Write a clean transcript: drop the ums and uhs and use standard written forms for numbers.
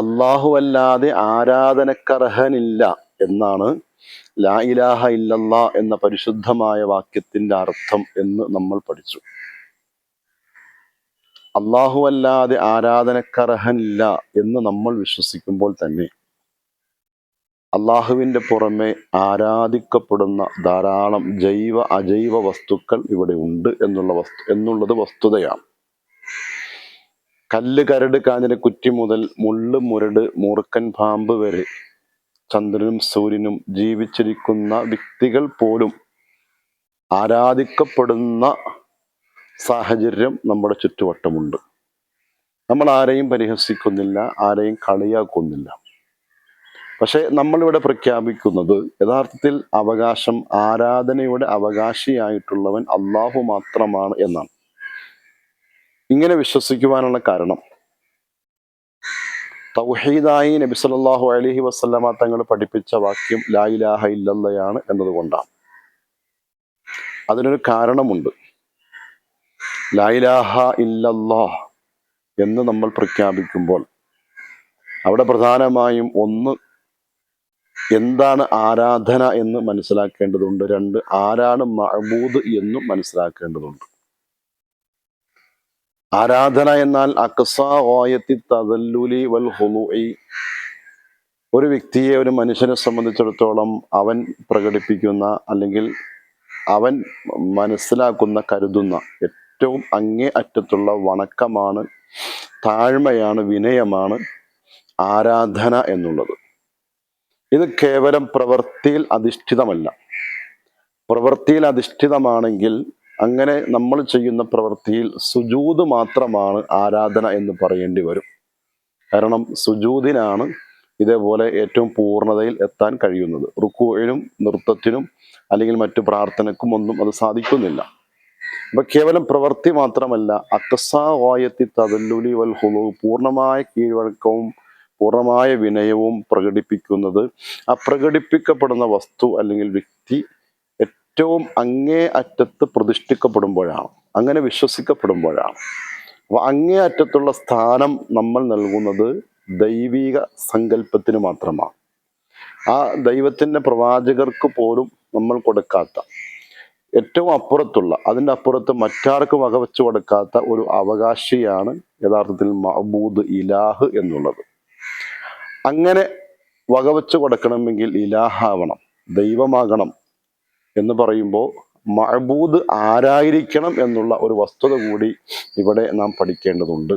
അല്ലാഹു അല്ലാതെ ആരാധനക്കർഹനില്ല എന്നാണ് ലാ ഇലാഹ ഇല്ലല്ലാ എന്ന പരിശുദ്ധമായ വാക്യത്തിന്റെ അർത്ഥം എന്ന് നമ്മൾ പഠിച്ചു. അല്ലാഹു അല്ലാതെ ആരാധനക്കർഹനില്ല എന്ന് നമ്മൾ വിശ്വസിക്കുമ്പോൾ തന്നെ അള്ളാഹുവിൻ്റെ പുറമെ ആരാധിക്കപ്പെടുന്ന ധാരാളം ജൈവ അജൈവ വസ്തുക്കൾ ഇവിടെ ഉണ്ട് എന്നുള്ളത് വസ്തുതയാണ്. കല്ല്, കരട്, കാഞ്ഞിര, കുറ്റി മുതൽ മുള്ള്, മുരട്, മൂർഖൻ പാമ്പ് വരെ ചന്ദ്രനും സൂര്യനും ജീവിച്ചിരിക്കുന്ന വ്യക്തികൾ പോലും ആരാധിക്കപ്പെടുന്ന സാഹചര്യം നമ്മുടെ ചുറ്റുവട്ടമുണ്ട്. നമ്മൾ ആരെയും പരിഹസിക്കുന്നില്ല, ആരെയും കളിയാക്കുന്നില്ല. പക്ഷെ നമ്മളിവിടെ പ്രഖ്യാപിക്കുന്നത് യഥാർത്ഥത്തിൽ ആരാധനയുടെ അവകാശിയായിട്ടുള്ളവൻ അള്ളാഹു മാത്രമാണ് എന്നാണ്. ഇങ്ങനെ വിശ്വസിക്കുവാനുള്ള കാരണം തൗഹീദായി നബി സല്ലല്ലാഹു അലൈഹി വസല്ലമ തങ്ങൾ പഠിപ്പിച്ച വാക്യം ലാ ഇലാഹ ഇല്ലല്ലയാണ് എന്നതുകൊണ്ടാണ്. അതിനൊരു കാരണമുണ്ട്. ലാ ഇലാഹ ഇല്ലല്ലാഹ് എന്ന് നമ്മൾ പ്രഖ്യാപിക്കുമ്പോൾ അവിടെ പ്രധാനമായും ഒന്ന്, എന്താണ് ആരാധന എന്ന് മനസ്സിലാക്കേണ്ടതുണ്ട്. രണ്ട്, ആരാണ് മഅബൂദ് എന്നും മനസ്സിലാക്കേണ്ടതുണ്ട്. ആരാധന എന്നാൽ അഖ്സാ ഗായത്തി തദല്ലുലി വൽ ഖുളൂഇ, ഒരു വ്യക്തിയെ, ഒരു മനുഷ്യനെ സംബന്ധിച്ചിടത്തോളം അവൻ പ്രകടിപ്പിക്കുന്ന അല്ലെങ്കിൽ അവൻ മനസ്സിലാക്കുന്ന, കരുതുന്ന ഏറ്റവും അങ്ങേ അറ്റത്തുള്ള വണക്കമാണ്, താഴ്മയാണ്, വിനയമാണ് ആരാധന എന്നുള്ളത്. ഇത് കേവലം പ്രവൃത്തിയിൽ അധിഷ്ഠിതമല്ല. പ്രവൃത്തിയിൽ അധിഷ്ഠിതമാണെങ്കിൽ അങ്ങനെ നമ്മൾ ചെയ്യുന്ന പ്രവൃത്തിയിൽ സുജൂദ് മാത്രമാണ് ആരാധന എന്ന് പറയേണ്ടി വരും. കാരണം സുജൂദിനാണ് ഇതേപോലെ ഏറ്റവും പൂർണ്ണതയിൽ എത്താൻ കഴിയുന്നത്. റുക്കൂഇനും നൃത്തത്തിനും അല്ലെങ്കിൽ മറ്റു പ്രാർത്ഥനക്കും ഒന്നും അത് സാധിക്കുന്നില്ല. അപ്പൊ കേവലം പ്രവൃത്തി മാത്രമല്ല, അഖ്സാ ഗായത്തി തദല്ലുലി വൽ ഖുളൂ, പൂർണ്ണമായ കീഴ്വഴക്കവും പൂർണ്ണമായ വിനയവും പ്രകടിപ്പിക്കുന്നത് ആ പ്രകടിപ്പിക്കപ്പെടുന്ന വസ്തു അല്ലെങ്കിൽ വ്യക്തി ഏറ്റവും അങ്ങേ അറ്റത്ത് പ്രതിഷ്ഠിക്കപ്പെടുമ്പോഴാണ്, അങ്ങനെ വിശ്വസിക്കപ്പെടുമ്പോഴാണ്. അപ്പൊ അങ്ങേ അറ്റത്തുള്ള സ്ഥാനം നമ്മൾ നൽകുന്നത് ദൈവിക സങ്കല്പത്തിന് മാത്രമാണ്. ആ ദൈവത്തിന്റെ പ്രവാചകർക്ക് പോലും നമ്മൾ കൊടുക്കാത്ത, ഏറ്റവും അപ്പുറത്തുള്ള, അതിൻ്റെ അപ്പുറത്ത് മറ്റാർക്കും വകവെച്ചു കൊടുക്കാത്ത ഒരു അവകാശിയാണ് യഥാർത്ഥത്തിൽ മഅബൂദ്, ഇലാഹ് എന്നുള്ളത്. അങ്ങനെ വകവെച്ചു കൊടുക്കണമെങ്കിൽ ഇലാഹാവണം, ദൈവമാകണം എന്ന് പറയുമ്പോൾ മഅബൂദ് ആരായിരിക്കണം എന്നുള്ള ഒരു വസ്തുത കൂടി ഇവിടെ നാം പഠിക്കേണ്ടതുണ്ട്.